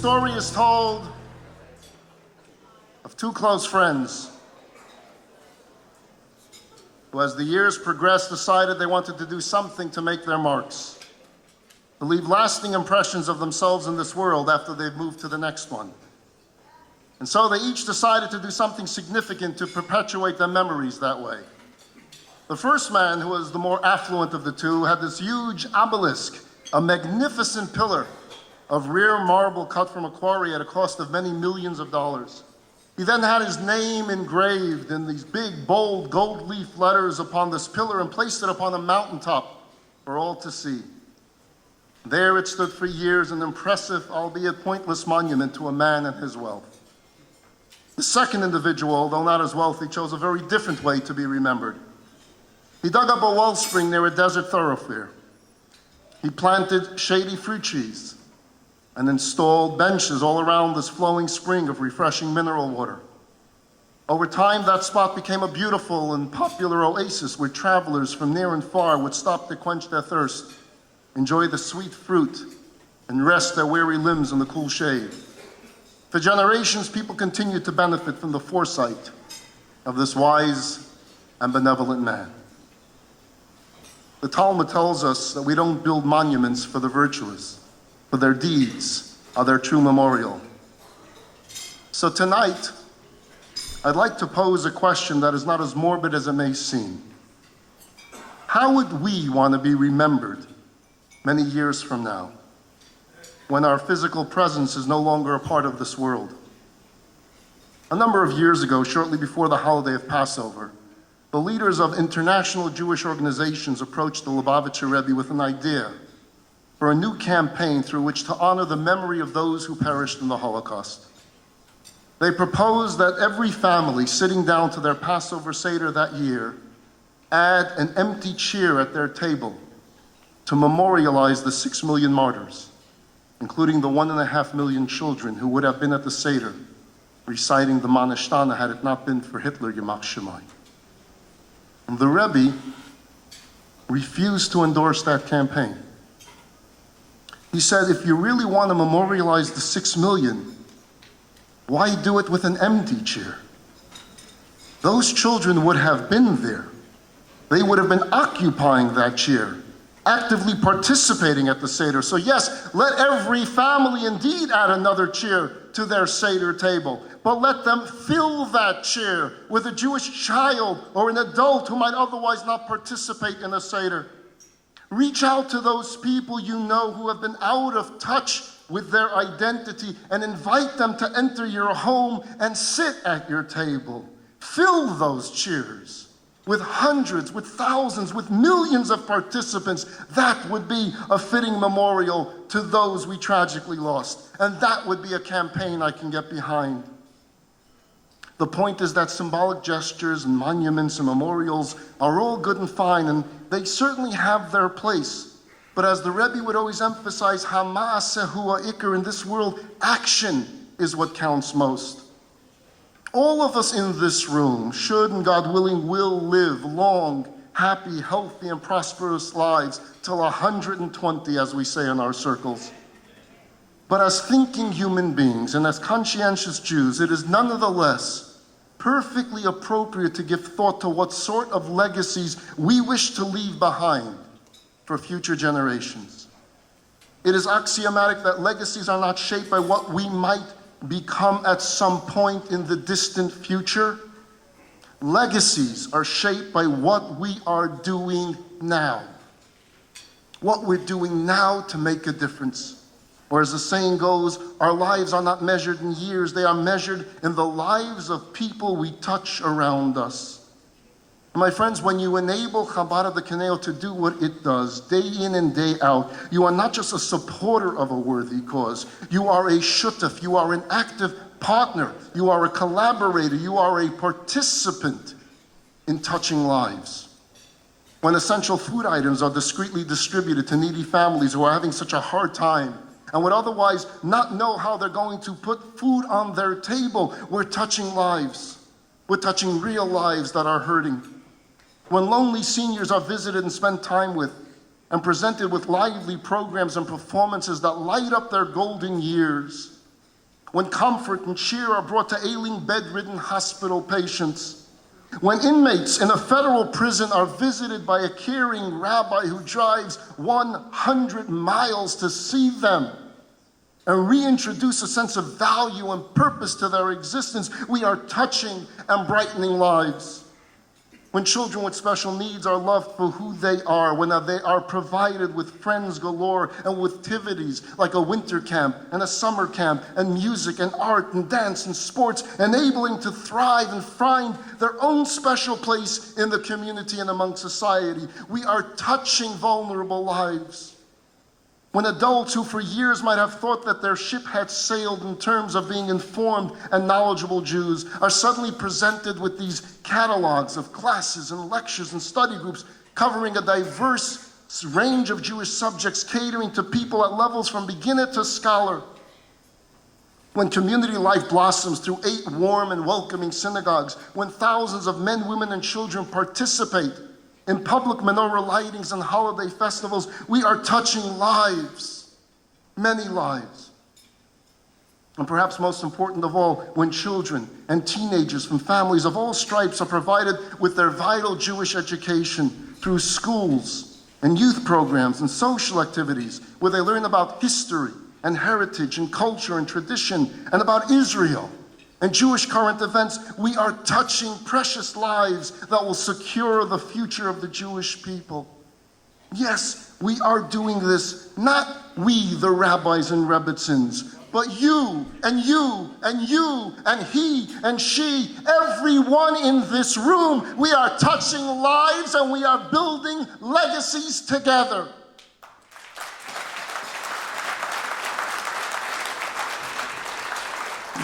story is told of two close friends who, as the years progressed, decided they wanted to do something to make their marks, to leave lasting impressions of themselves in this world after they've moved to the next one. And so they each decided to do something significant to perpetuate their memories that way. The first man, who was the more affluent of the two, had this huge obelisk, a magnificent pillar of rare marble cut from a quarry at a cost of many millions of dollars. He then had his name engraved in these big, bold, gold leaf letters upon this pillar and placed it upon a mountaintop for all to see. There it stood for years, an impressive, albeit pointless monument to a man and his wealth. The second individual, though not as wealthy, chose a very different way to be remembered. He dug up a wellspring near a desert thoroughfare. He planted shady fruit trees and installed benches all around this flowing spring of refreshing mineral water. Over time, that spot became a beautiful and popular oasis where travelers from near and far would stop to quench their thirst, enjoy the sweet fruit, and rest their weary limbs in the cool shade. For generations, people continued to benefit from the foresight of this wise and benevolent man. The Talmud tells us that we don't build monuments for the virtuous, for their deeds are their true memorial. So tonight, I'd like to pose a question that is not as morbid as it may seem. How would we want to be remembered many years from now, when our physical presence is no longer a part of this world? A number of years ago, shortly before the holiday of Passover, the leaders of international Jewish organizations approached the Lubavitcher Rebbe with an idea for a new campaign through which to honor the memory of those who perished in the Holocaust. They proposed that every family sitting down to their Passover Seder that year add an empty chair at their table to memorialize the 6 million martyrs, including the 1.5 million children who would have been at the Seder reciting the Manishtana had it not been for Hitler, Yamach Shemai. And the Rebbe refused to endorse that campaign. He said, if you really want to memorialize the 6 million, why do it with an empty chair? Those children would have been there. They would have been occupying that chair, actively participating at the Seder. So yes, let every family indeed add another chair to their Seder table, but let them fill that chair with a Jewish child or an adult who might otherwise not participate in a Seder. Reach out to those people you know who have been out of touch with their identity and invite them to enter your home and sit at your table. Fill those chairs with hundreds, with thousands, with millions of participants. That would be a fitting memorial to those we tragically lost. And that would be a campaign I can get behind. The point is that symbolic gestures and monuments and memorials are all good and fine, and they certainly have their place. But as the Rebbe would always emphasize, Hama'aseh hu ha'ikar, in this world, action is what counts most. All of us in this room should, and God willing, will live long, happy, healthy, and prosperous lives till 120, as we say in our circles. But as thinking human beings and as conscientious Jews, it is nonetheless perfectly appropriate to give thought to what sort of legacies we wish to leave behind for future generations. It is axiomatic that legacies are not shaped by what we might become at some point in the distant future. Legacies are shaped by what we are doing now. What we're doing now to make a difference. Or as the saying goes, our lives are not measured in years, they are measured in the lives of people we touch around us. And my friends, when you enable Chabad of the Conejo to do what it does, day in and day out, you are not just a supporter of a worthy cause, you are a shutaf, you are an active partner, you are a collaborator, you are a participant in touching lives. When essential food items are discreetly distributed to needy families who are having such a hard time, and would otherwise not know how they're going to put food on their table, we're touching lives. We're touching real lives that are hurting. When lonely seniors are visited and spent time with, and presented with lively programs and performances that light up their golden years, when comfort and cheer are brought to ailing, bedridden hospital patients, when inmates in a federal prison are visited by a caring rabbi who drives 100 miles to see them and reintroduce a sense of value and purpose to their existence, we are touching and brightening lives. When children with special needs are loved for who they are, when they are provided with friends galore and with activities like a winter camp and a summer camp and music and art and dance and sports, enabling to thrive and find their own special place in the community and among society, we are touching vulnerable lives. When adults who for years might have thought that their ship had sailed in terms of being informed and knowledgeable Jews are suddenly presented with these catalogs of classes and lectures and study groups covering a diverse range of Jewish subjects, catering to people at levels from beginner to scholar. When community life blossoms through 8 warm and welcoming synagogues, when thousands of men, women, and children participate in public menorah lightings and holiday festivals, we are touching lives, many lives. And perhaps most important of all, when children and teenagers from families of all stripes are provided with their vital Jewish education through schools and youth programs and social activities where they learn about history and heritage and culture and tradition and about Israel and Jewish current events, we are touching precious lives that will secure the future of the Jewish people. Yes, we are doing this, not we, the rabbis and rebbitzins, but you and you and you and he and she, everyone in this room. We are touching lives and we are building legacies together.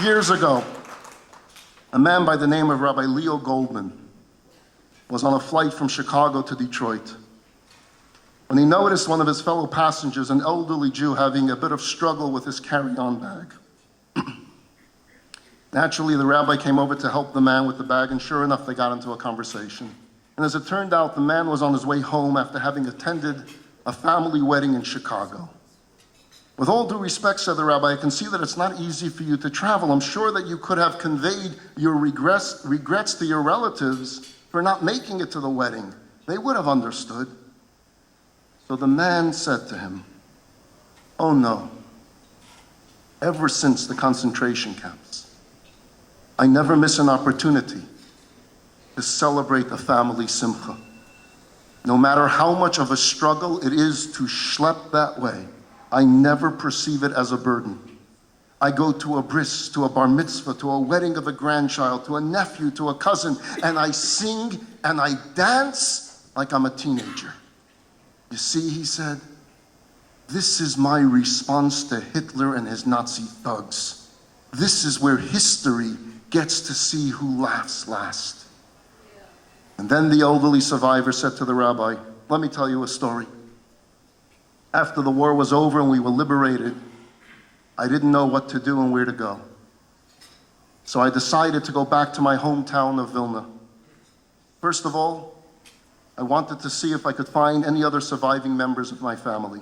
Years ago, a man by the name of Rabbi Leo Goldman was on a flight from Chicago to Detroit when he noticed one of his fellow passengers, an elderly Jew, having a bit of struggle with his carry-on bag. Naturally, the rabbi came over to help the man with the bag, and sure enough, they got into a conversation. And as it turned out, the man was on his way home after having attended a family wedding in Chicago. With all due respect, said the rabbi, I can see that it's not easy for you to travel. I'm sure that you could have conveyed your regrets to your relatives for not making it to the wedding. They would have understood. So the man said to him, oh no, ever since the concentration camps, I never miss an opportunity to celebrate the family simcha. No matter how much of a struggle it is to schlep that way, I never perceive it as a burden. I go to a bris, to a bar mitzvah, to a wedding of a grandchild, to a nephew, to a cousin, and I sing and I dance like I'm a teenager. You see, he said, this is my response to Hitler and his Nazi thugs. This is where history gets to see who laughs last. And then the elderly survivor said to the rabbi, let me tell you a story. After the war was over and we were liberated, I didn't know what to do and where to go. So I decided to go back to my hometown of Vilna. First of all, I wanted to see if I could find any other surviving members of my family.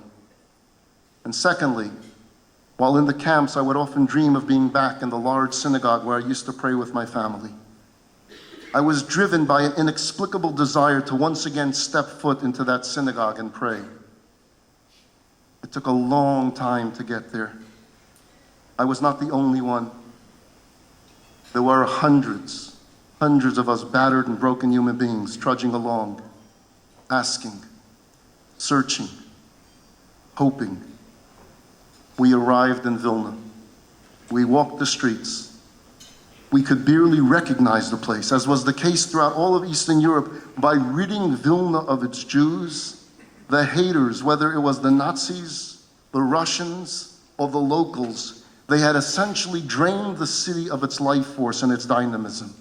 And secondly, while in the camps, I would often dream of being back in the large synagogue where I used to pray with my family. I was driven by an inexplicable desire to once again step foot into that synagogue and pray. It took a long time to get there. I was not the only one. There were hundreds of us battered and broken human beings trudging along, asking, searching, hoping. We arrived in Vilna. We walked the streets. We could barely recognize the place, as was the case throughout all of Eastern Europe, by ridding Vilna of its Jews, the haters, whether it was the Nazis, the Russians, or the locals. They had essentially drained the city of its life force and its dynamism.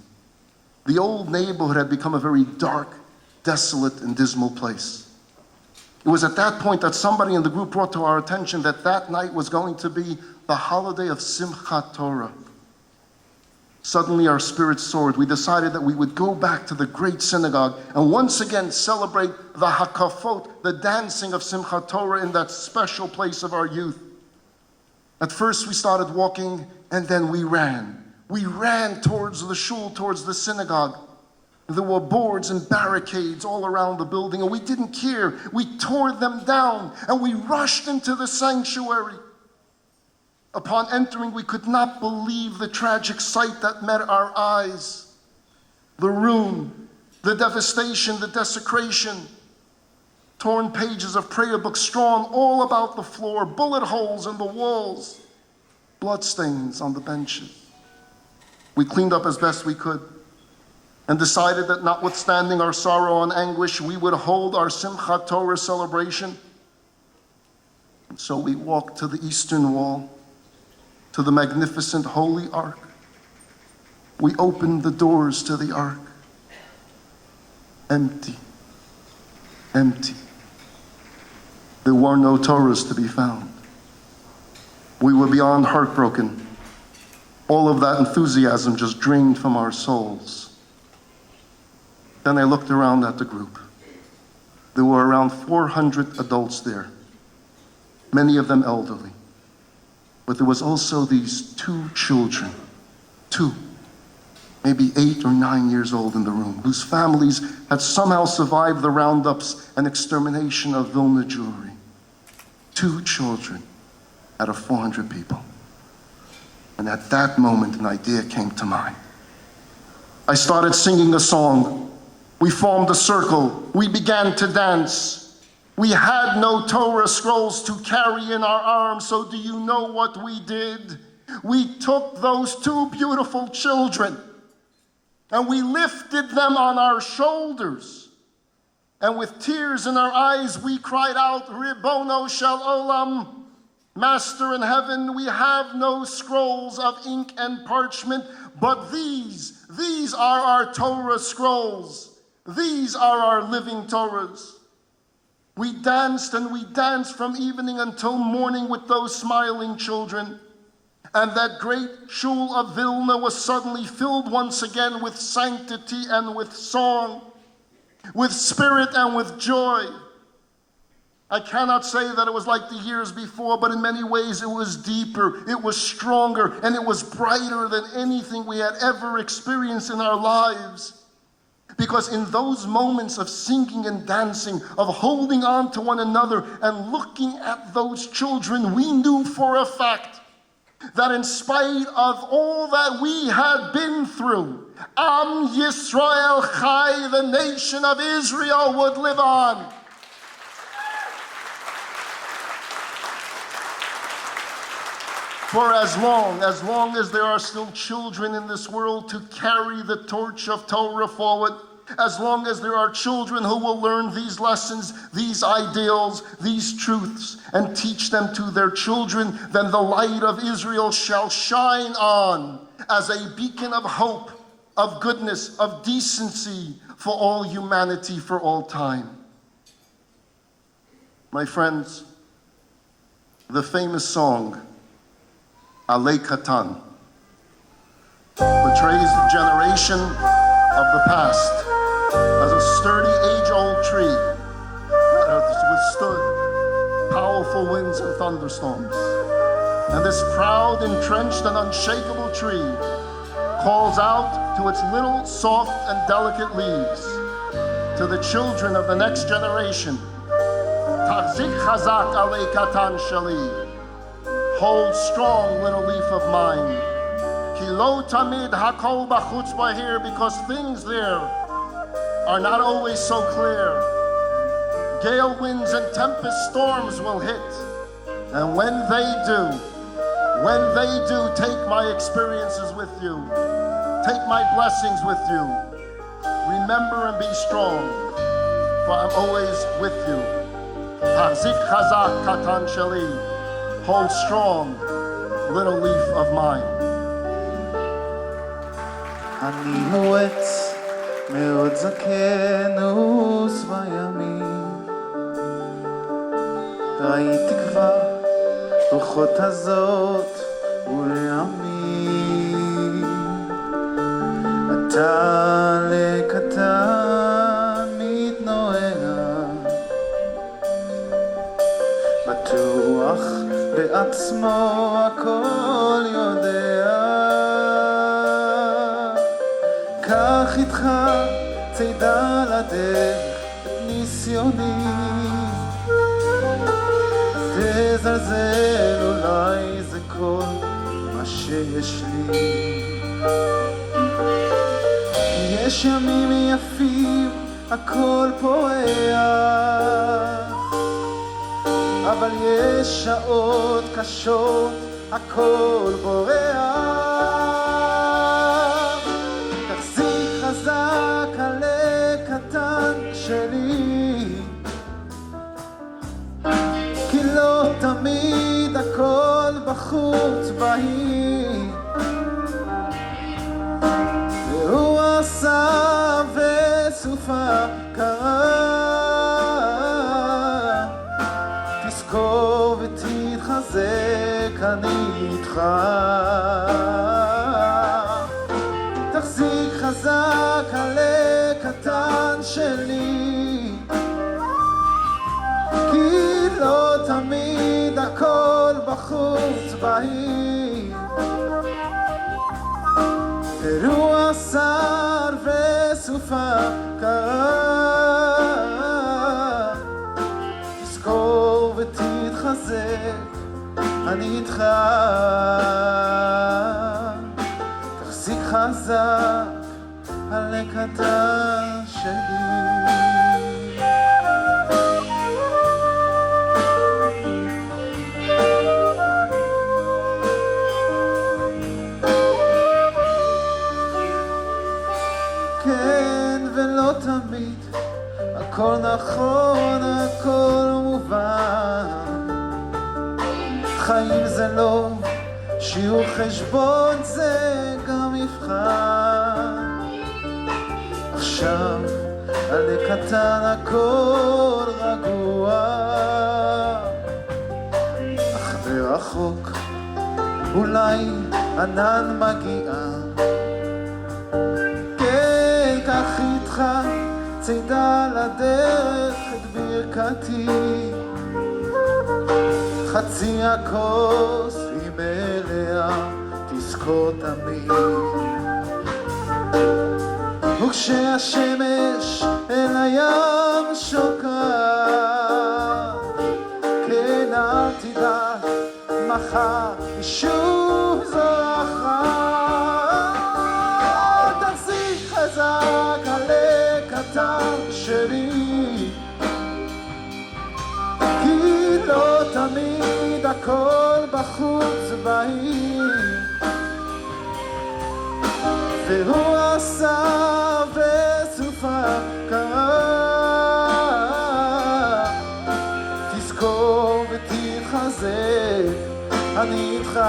The old neighborhood had become a very dark, desolate, and dismal place. It was at that point that somebody in the group brought to our attention that that night was going to be the holiday of Simchat Torah. Suddenly our spirits soared. We decided that we would go back to the great synagogue and once again celebrate the hakafot, the dancing of Simchat Torah in that special place of our youth. At first we started walking and then we ran. We ran towards the shul, towards the synagogue. There were boards and barricades all around the building, and we didn't care. We tore them down, and we rushed into the sanctuary. Upon entering, we could not believe the tragic sight that met our eyes. The ruin, the devastation, the desecration. Torn pages of prayer books strewn all about the floor, bullet holes in the walls, bloodstains on the benches. We cleaned up as best we could and decided that notwithstanding our sorrow and anguish, we would hold our Simchat Torah celebration. And so we walked to the eastern wall, to the magnificent Holy Ark. We opened the doors to the Ark. Empty. Empty. There were no Torahs to be found. We were beyond heartbroken. All of that enthusiasm just drained from our souls. Then I looked around at the group. There were around 400 adults there, many of them elderly. But there was also these two children, maybe 8 or 9 years old in the room, whose families had somehow survived the roundups and extermination of Vilna Jewry. 2 children out of 400 people. And at that moment, an idea came to mind. I started singing a song. We formed a circle. We began to dance. We had no Torah scrolls to carry in our arms, so do you know what we did? We took those 2 beautiful children and we lifted them on our shoulders. And with tears in our eyes, we cried out, Ribono Shel Olam, Master in heaven, we have no scrolls of ink and parchment, but these are our Torah scrolls. These are our living Torahs. We danced and we danced from evening until morning with those smiling children. And that great shul of Vilna was suddenly filled once again with sanctity and with song, with spirit and with joy. I cannot say that it was like the years before, but in many ways it was deeper, it was stronger, and it was brighter than anything we had ever experienced in our lives. Because in those moments of singing and dancing, of holding on to one another and looking at those children, we knew for a fact that in spite of all that we had been through, Am Yisrael Chai, the nation of Israel, would live on. For as long as there are still children in this world to carry the torch of Torah forward, as long as there are children who will learn these lessons, these ideals, these truths, and teach them to their children, then the light of Israel shall shine on as a beacon of hope, of goodness, of decency for all humanity for all time. My friends, the famous song, Alei Katan, portrays the generation of the past as a sturdy, age-old tree that has withstood powerful winds and thunderstorms. And this proud, entrenched, and unshakable tree calls out to its little, soft, and delicate leaves, to the children of the next generation, Tachzik Chazak Alei Katan Shali, hold strong, little leaf of mine. Ki lo tamid hakol b'chutz bahir, because things there are not always so clear. Gale winds and tempest storms will hit. And when they do, take my experiences with you. Take my blessings with you. Remember and be strong, for I'm always with you. Tachzik chazak katan sheli. Hold strong, little leaf of mine. אני הוא עץ מאוד זקן ושבע ימים, ראיתי כבר רוחות הזאת ולימים. אתה לקטן מתנועע, בטוח בעצמו הכל יודע. הדרך את ניסיוני. תזלזל, אולי זה כל מה שיש לי. יש ימים יפים, הכל פורח, אבל יש שעות קשות, הכל בורח. תחזיק חזק עלה קטן שלי, כי לא תמיד הכל בחוץ בהיר. והוא עשה וסופה קרה, תזכור ותתחזק, אני איתך. תחזיק חזק עלה קטן שלי, כי לא תמיד הכל בחוץ בהיר. אירוע שר וסופה קרה, תזכור ותתחזק, אני איתך. תחזיק חזק עלה קטן שלי. ולא תמיד הכל נכון, הכל מובן. חיים זה לא שיעור חשבון, זה גם מבחן. עכשיו עלה קטן הכל רגוע, אך ברחוק אולי ענן מגיע. קח איתך צידה לדרך את ברכתי, חצי הכוס היא מלאה, תזכור תמיד. וכשהשמש אל הים שוקעת, כן אל תדאג, מחר היא שוב זרחה. חזק עלה קטן שלי, כי לא תמיד הכל בחוץ בהיר. והוא עשה וסופה קרה, תזכור ותתחזק, אני איתך.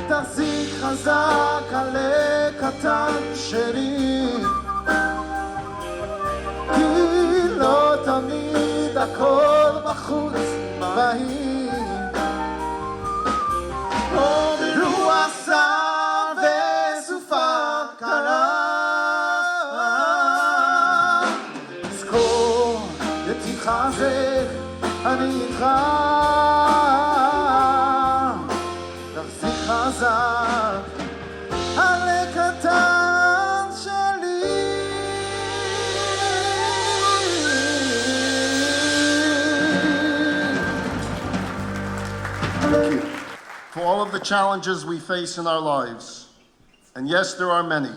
תחזיק חזק עלה קטן שלי, כי לא תמיד הכל בחוץ בהיר. הוא עשה וסופה קרה, תזכור ותתחזק, אני איתך. תחזיק חזק עלה קטן שלי. Thank you. For all of the challenges we face in our lives, and yes, there are many,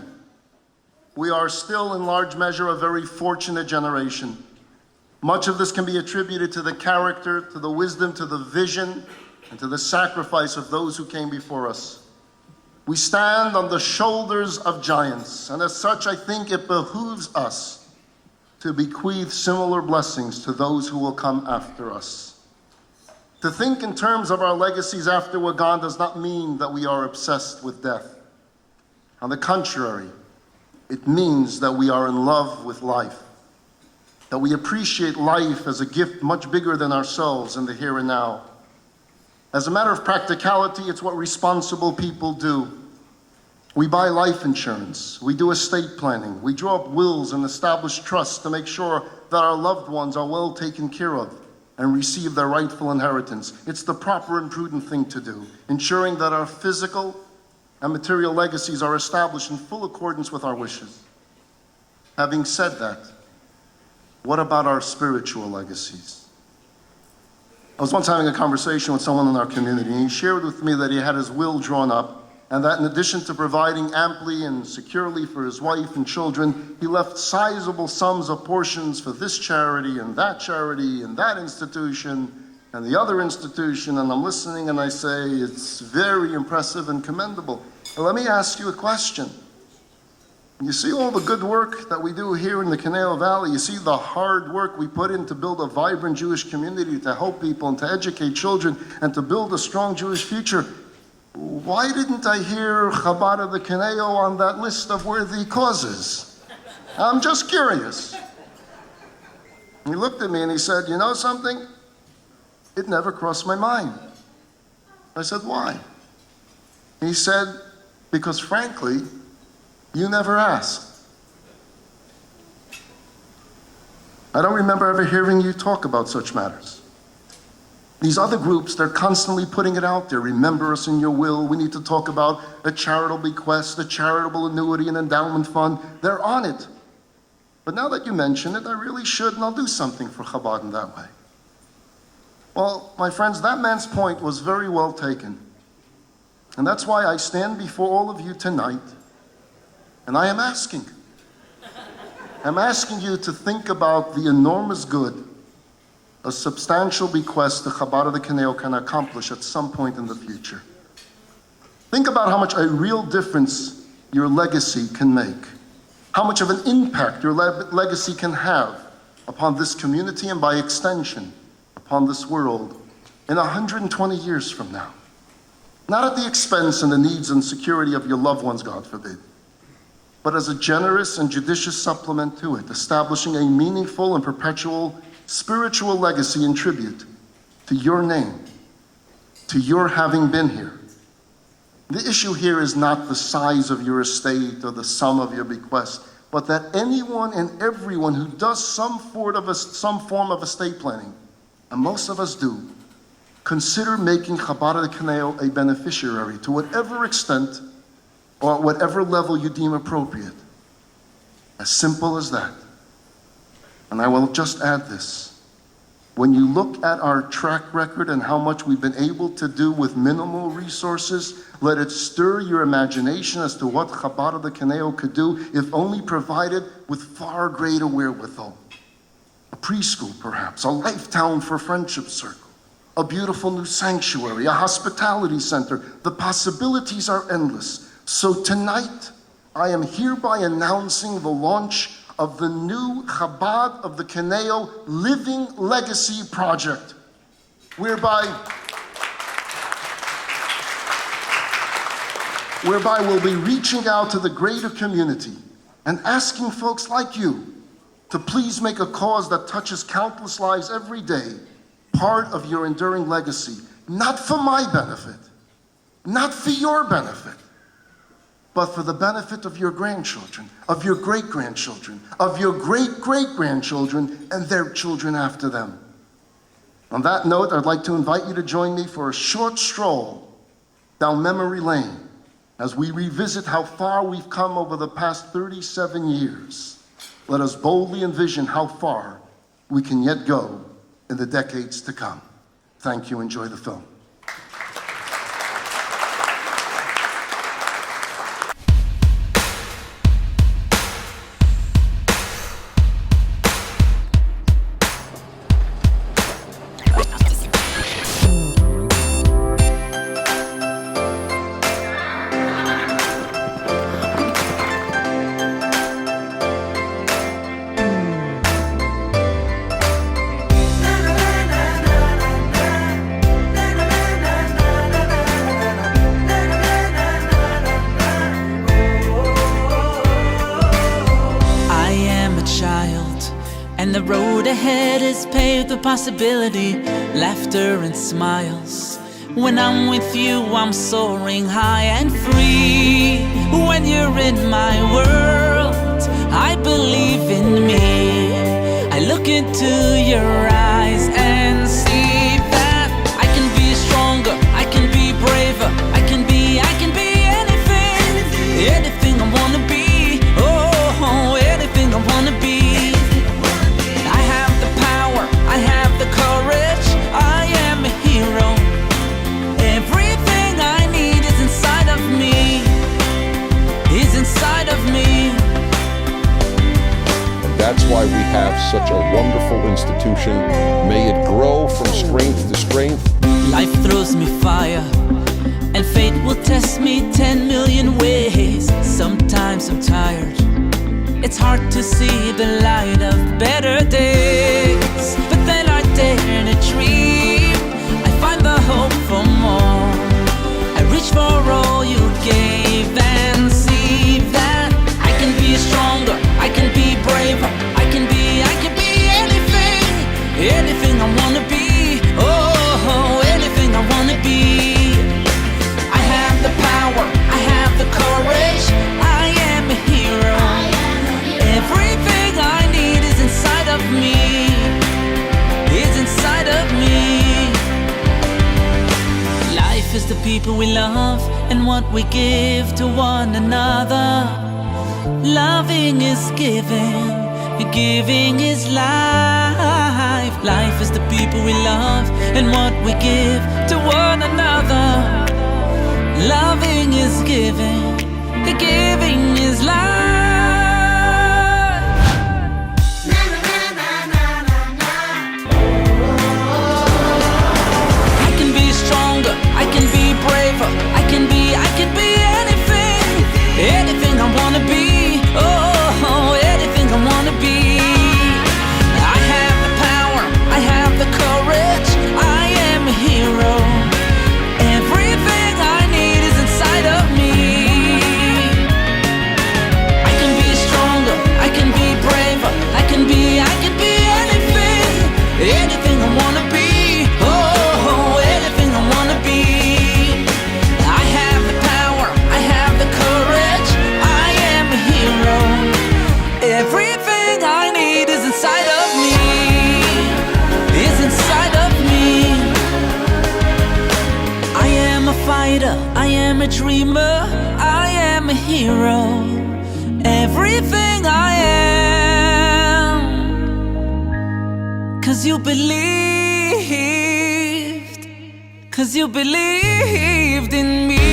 we are still in large measure a very fortunate generation. Much of this can be attributed to the character, to the wisdom, to the vision, and to the sacrifice of those who came before us. We stand on the shoulders of giants, and as such, I think it behooves us to bequeath similar blessings to those who will come after us. To think in terms of our legacies after we're gone does not mean that we are obsessed with death. On the contrary, it means that we are in love with life, that we appreciate life as a gift much bigger than ourselves in the here and now. As a matter of practicality, it's what responsible people do. We buy life insurance, we do estate planning, we draw up wills and establish trusts to make sure that our loved ones are well taken care of and receive their rightful inheritance. It's the proper and prudent thing to do, ensuring that our physical and material legacies are established in full accordance with our wishes. Having said that, what about our spiritual legacies? I was once having a conversation with someone in our community, and he shared with me that he had his will drawn up, and that in addition to providing amply and securely for his wife and children, he left sizable sums of portions for this charity and that institution and the other institution. And I'm listening and I say, it's very impressive and commendable. But let me ask you a question. You see all the good work that we do here in the Conejo Valley. You see the hard work we put in to build a vibrant Jewish community, to help people and to educate children and to build a strong Jewish future. Why didn't I hear Chabad of the Conejo on that list of worthy causes? I'm just curious. He looked at me and he said, you know something? It never crossed my mind. I said, why? He said, because frankly, you never asked. I don't remember ever hearing you talk about such matters. These other groups, they're constantly putting it out there. Remember us in your will. We need to talk about a charitable bequest, a charitable annuity, an endowment fund. They're on it. But now that you mention it, I really should, and I'll do something for Chabad in that way. Well, my friends, that man's point was very well taken. And that's why I stand before all of you tonight, and I am asking. I'm asking you to think about the enormous good a substantial bequest the Chabad of the Conejo can accomplish at some point in the future. Think about how much a real difference your legacy can make. How much of an impact your legacy can have upon this community and by extension, upon this world in 120 years from now. Not at the expense and the needs and security of your loved ones, God forbid, but as a generous and judicious supplement to it, establishing a meaningful and perpetual spiritual legacy and tribute to your name, to your having been here. The issue here is not the size of your estate or the sum of your bequest, but that anyone and everyone who does some form of estate planning, and most of us do, consider making Chabad of the Conejo a beneficiary to whatever extent or at whatever level you deem appropriate. As simple as that. And I will just add this. When you look at our track record and how much we've been able to do with minimal resources, let it stir your imagination as to what Chabad of the Conejo could do if only provided with far greater wherewithal. A preschool, perhaps, a life town for Friendship Circle, a beautiful new sanctuary, a hospitality center. The possibilities are endless. So tonight, I am hereby announcing the launch of the new Chabad of the Conejo Living Legacy Project, whereby we'll be reaching out to the greater community and asking folks like you to please make a cause that touches countless lives every day part of your enduring legacy, not for my benefit, not for your benefit, but for the benefit of your grandchildren, of your great-grandchildren, of your great-great-grandchildren, and their children after them. On that note, I'd like to invite you to join me for a short stroll down memory lane as we revisit how far we've come over the past 37 years. Let us boldly envision how far we can yet go in the decades to come. Thank you. Enjoy the film. And the road ahead is paved with possibility, laughter and smiles. When I'm with you, I'm soaring high and free. When you're in my world, I believe in me. I look into your eyes and see that I can be stronger, I can be braver, I can be anything I wanna be. Oh, anything I wanna be. That's why we have such a wonderful institution. May it grow from strength to strength. Life throws me fire, and fate will test me 10 million ways. Sometimes I'm tired. It's hard to see the light of better days. But then I dare to dream. I find the hope for more. I reach for all you gave and see that I can be stronger, I can be braver, I can be anything, anything I wanna be. Oh, anything I wanna be. I have the power, I have the courage, I am a hero. Everything I need is inside of me, is inside of me. Life is the people we love and what we give to one another. Loving is giving, giving is life. Life is the people we love and what we give to one another. Loving is giving, giving is life. I can be stronger, I can be braver, I can be anything, anything I wanna be. Oh, anything I wanna be. I have the power, I have the courage, I am a hero. Everything I need is inside of me. I can be stronger, I can be braver, I can be anything, anything I wanna be. Oh, anything I wanna be. I have the power, I have the courage, I am a hero. Everything I need is inside of me, is inside of me. I am a fighter, I am a dreamer, I am a hero. Everything I am, 'cause you believed, 'cause you believed in me.